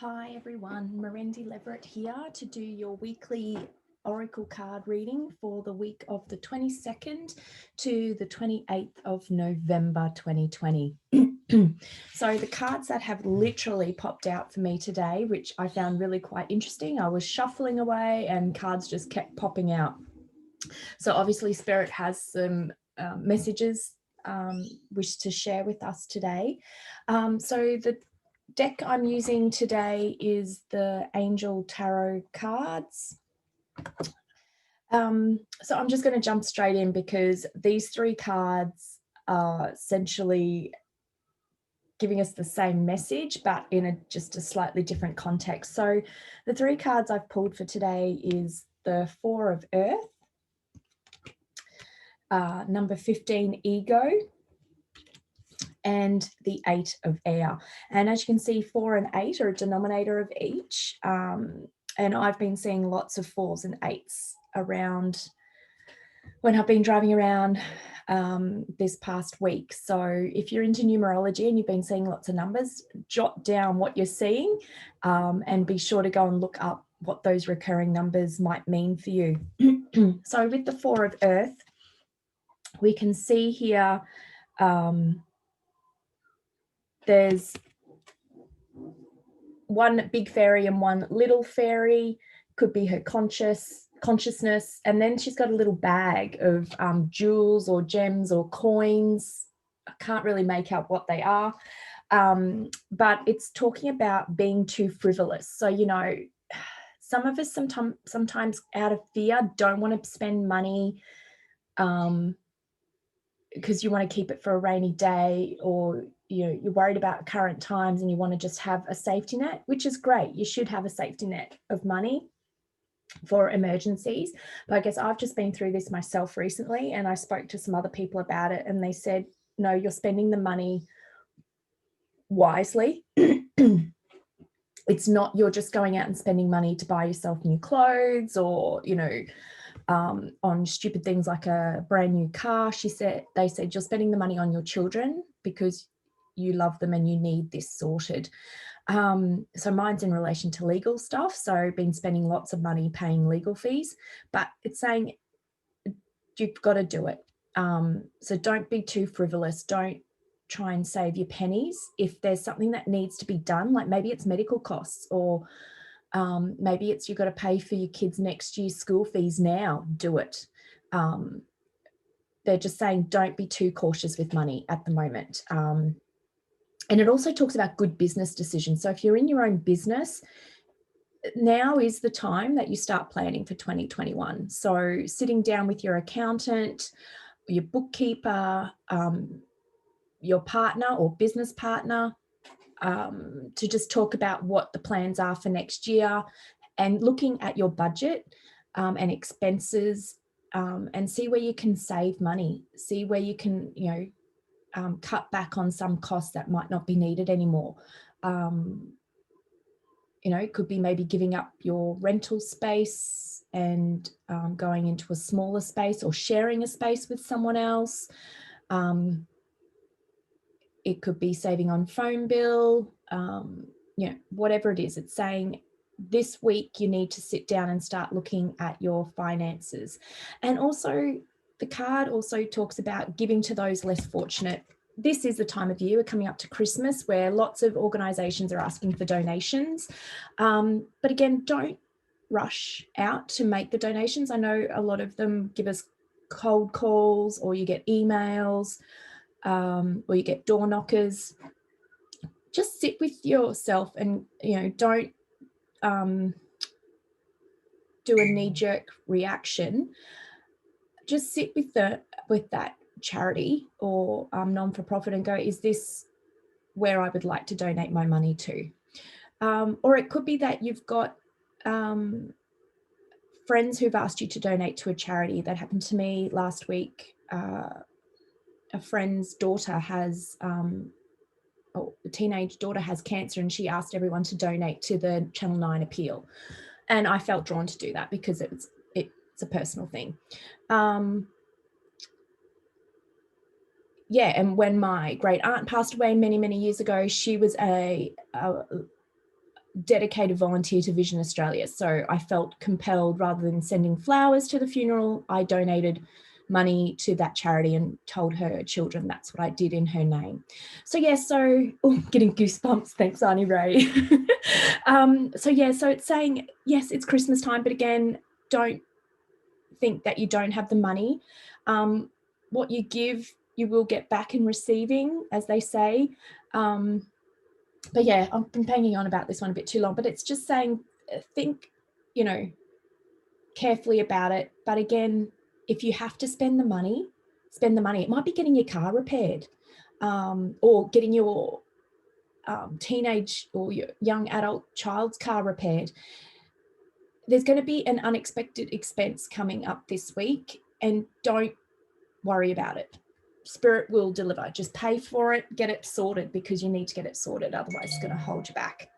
Hi everyone, Merendi here to do your weekly Oracle card reading for the week of the 22nd to the 28th of November 2020. So the cards that have literally popped out for me today, which I found really quite interesting, I was shuffling away and cards just kept popping out. So obviously Spirit has some messages wish to share with us today. So the deck I'm using today is the Angel Tarot cards. So I'm just going to jump straight in because these three cards are essentially giving us the same message, but in just a slightly different context. So the three cards I've pulled for today is the Four of Earth, number 15, Ego, and the 8 of Air. And as you can see, 4 and 8 are a denominator of each. And I've been seeing lots of 4s and 8s around when I've been driving around this past week. So if you're into numerology and you've been seeing lots of numbers, jot down what you're seeing and be sure to go and look up what those recurring numbers might mean for you. So with the 4 of Earth, we can see here there's one big fairy and one little fairy. Could be her consciousness, and then she's got a little bag of jewels or gems or coins. I can't really make out what they are, but it's talking about being too frivolous. So, you know, some of us sometimes out of fear don't want to spend money because you want to keep it for a rainy day, or you're worried about current times and you want to just have a safety net, which is great. You should have a safety net of money for emergencies. But I guess I've just been through this myself recently, and I spoke to some other people about it, and they said, no, you're spending the money wisely. It's not you're just going out and spending money to buy yourself new clothes or, on stupid things like a brand new car. They said you're spending the money on your children because you love them and you need this sorted. So mine's in relation to legal stuff. So I've been spending lots of money paying legal fees, but it's saying you've got to do it. So don't be too frivolous. Don't try and save your pennies. If there's something that needs to be done, like maybe it's medical costs, or maybe it's you've got to pay for your kids' next year's school fees now, do it. They're just saying don't be too cautious with money at the moment. And it also talks about good business decisions. So if you're in your own business, now is the time that you start planning for 2021. So sitting down with your accountant, your bookkeeper, your partner or business partner, to just talk about what the plans are for next year, and looking at your budget and expenses, and see where you can save money, see where you can, cut back on some costs that might not be needed anymore. It could be maybe giving up your rental space and going into a smaller space, or sharing a space with someone else. It could be saving on phone bill, whatever it is. It's saying this week you need to sit down and start looking at your finances. And also the card also talks about giving to those less fortunate. This is the time of year, we're coming up to Christmas, where lots of organizations are asking for donations. But again, don't rush out to make the donations. I know a lot of them give us cold calls, or you get emails, or you get door knockers. Just sit with yourself and, don't do a knee-jerk reaction. Just sit with that charity or non-for-profit and go, is this where I would like to donate my money to? Or it could be that you've got friends who've asked you to donate to a charity. That happened to me last week. A friend's daughter has, a teenage daughter has cancer, and she asked everyone to donate to the Channel 9 appeal. And I felt drawn to do that because it's a personal thing. And when my great aunt passed away many, many years ago, she was a dedicated volunteer to Vision Australia. So I felt compelled, rather than sending flowers to the funeral, I donated money to that charity and told her children that's what I did in her name. So yeah, so getting goosebumps. Thanks, Auntie Ray. So yeah, so it's saying, yes, it's Christmas time, but again, don't think that you don't have the money. What you give, you will get back in receiving, as they say. But yeah, I've been banging on about this one a bit too long, but it's just saying, think, you know, carefully about it. But again, if you have to spend the money, spend the money. It might be getting your car repaired, or getting your teenage or your young adult child's car repaired. There's going to be an unexpected expense coming up this week, and don't worry about it. Spirit will deliver. Just pay for it, get it sorted, because you need to get it sorted. Otherwise, it's going to hold you back.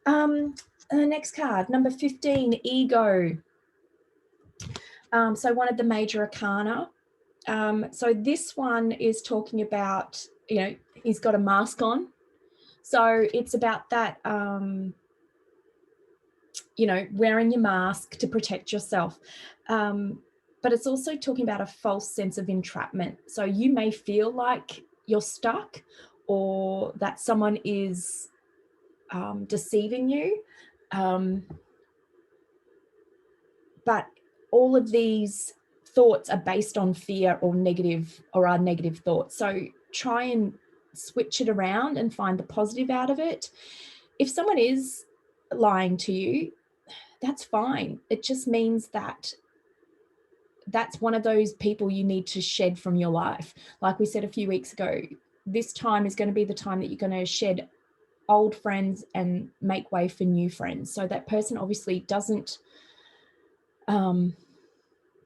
The next card, number 15, ego. So one of the major arcana. So this one is talking about, you know, he's got a mask on. So it's about that, you know, wearing your mask to protect yourself. But it's also talking about a false sense of entrapment. So you may feel like you're stuck, or that someone is deceiving you. But all of these thoughts are based on fear or negative, or are negative thoughts. So try and switch it around and find the positive out of it. If someone is lying to you, that's fine. It just means that that's one of those people you need to shed from your life. Like we said a few weeks ago, this time is going to be the time that you're going to shed old friends and make way for new friends. So that person obviously doesn't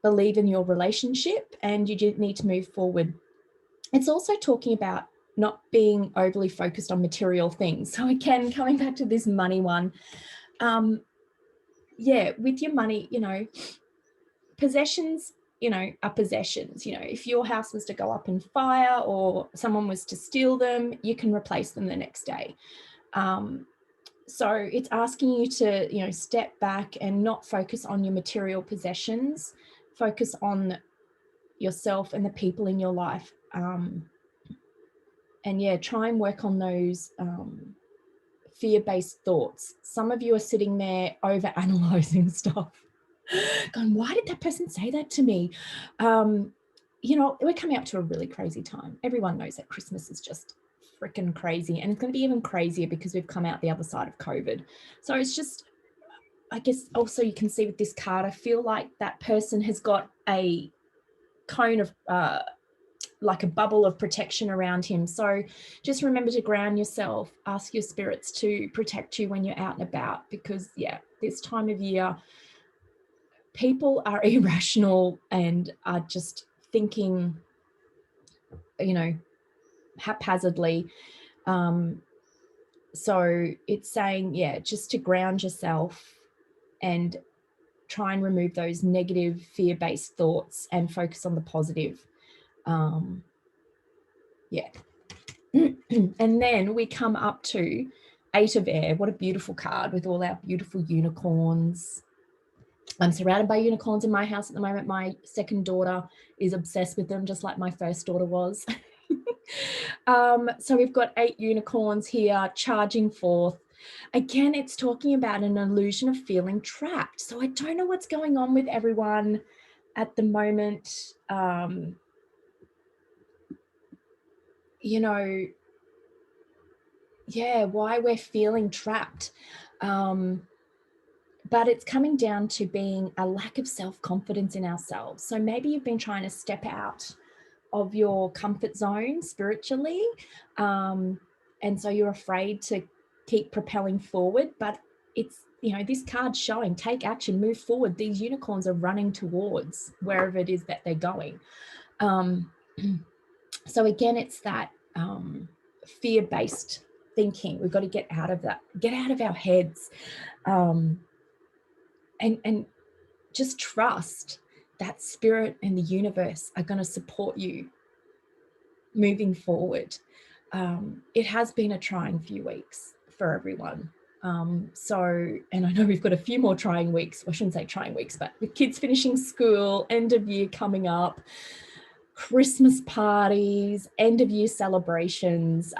believe in your relationship, and you do need to move forward. It's also talking about not being overly focused on material things. So again, coming back to this money one, yeah, with your money, you know, possessions, you know, are possessions. You know, if your house was to go up in fire or someone was to steal them, you can replace them the next day. So it's asking you to, you know, step back and not focus on your material possessions, focus on yourself and the people in your life. And yeah, try and work on those fear-based thoughts. Some of you are sitting there over analyzing stuff, going, why did that person say that to me? You know, we're coming up to a really crazy time. Everyone knows that Christmas is just freaking crazy, and it's going to be even crazier because we've come out the other side of COVID. So it's just, I guess also you can see with this card, I feel like that person has got a cone of like a bubble of protection around him. So just remember to ground yourself, ask your spirits to protect you when you're out and about, because yeah, this time of year, people are irrational and are just thinking, you know, haphazardly. So it's saying, yeah, just to ground yourself and try and remove those negative fear-based thoughts and focus on the positive. Yeah. And then we come up to 8 of Air. What a beautiful card with all our beautiful unicorns. I'm surrounded by unicorns in my house at the moment. My second daughter is obsessed with them, just like my first daughter was. So we've got 8 unicorns here charging forth. Again, it's talking about an illusion of feeling trapped. So I don't know what's going on with everyone at the moment. You know, yeah, why we're feeling trapped. But it's coming down to being a lack of self-confidence in ourselves. So maybe you've been trying to step out of your comfort zone spiritually. And so you're afraid to keep propelling forward, but it's, you know, this card's showing, take action, move forward. These unicorns are running towards wherever it is that they're going. So again, it's that fear-based thinking. We've got to get out of that, get out of our heads, and just trust that spirit and the universe are going to support you moving forward. It has been a trying few weeks for everyone. So, and I know we've got a few more trying weeks. I shouldn't say trying weeks, but with kids finishing school, end of year coming up, Christmas parties, end of year celebrations,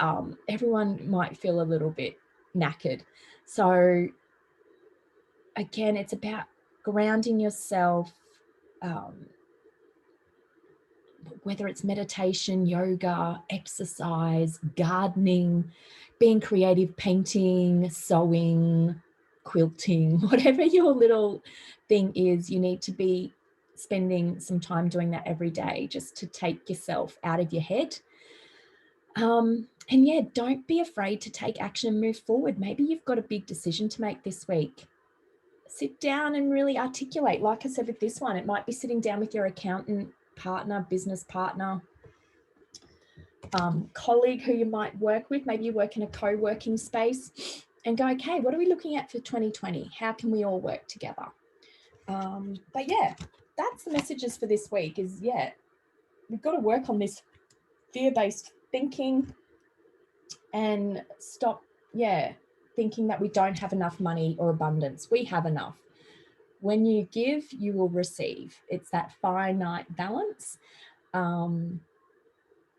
everyone might feel a little bit knackered. So again, it's about grounding yourself, whether it's meditation, yoga, exercise, gardening, being creative, painting, sewing, quilting, whatever your little thing is, you need to be spending some time doing that every day just to take yourself out of your head. And yeah, don't be afraid to take action and move forward. Maybe you've got a big decision to make this week. Sit down and really articulate. Like I said with this one, it might be sitting down with your accountant partner, business partner, colleague who you might work with. Maybe you work in a co-working space and go, okay, what are we looking at for 2020? How can we all work together? But yeah, that's the messages for this week is, yeah, we've got to work on this fear-based thinking and stop, thinking that we don't have enough money or abundance. We have enough. When you give, you will receive. It's that finite balance. And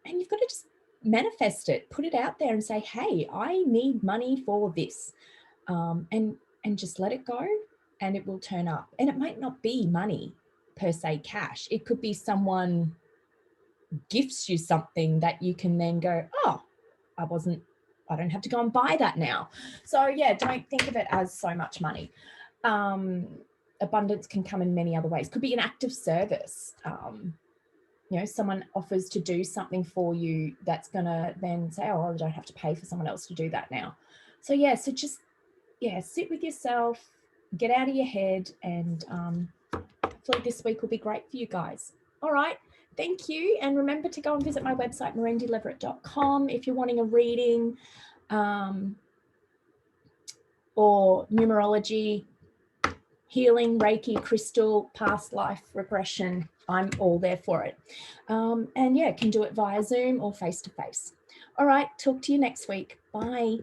you've got to just manifest it, put it out there and say, hey, I need money for this. And just let it go and it will turn up. And it might not be money per se, cash. It could be someone gifts you something that you can then go, oh, I don't have to go and buy that now. So yeah, don't think of it as so much money. Abundance can come in many other ways. Could be an act of service. Someone offers to do something for you that's going to then say, oh, I don't have to pay for someone else to do that now. So just sit with yourself, get out of your head, and hopefully this week will be great for you guys. All right. Thank you. And remember to go and visit my website, merendileverett.com, if you're wanting a reading or numerology, healing, Reiki, crystal, past life regression. I'm all there for it. And can do it via Zoom or face-to-face. All right. Talk to you next week. Bye.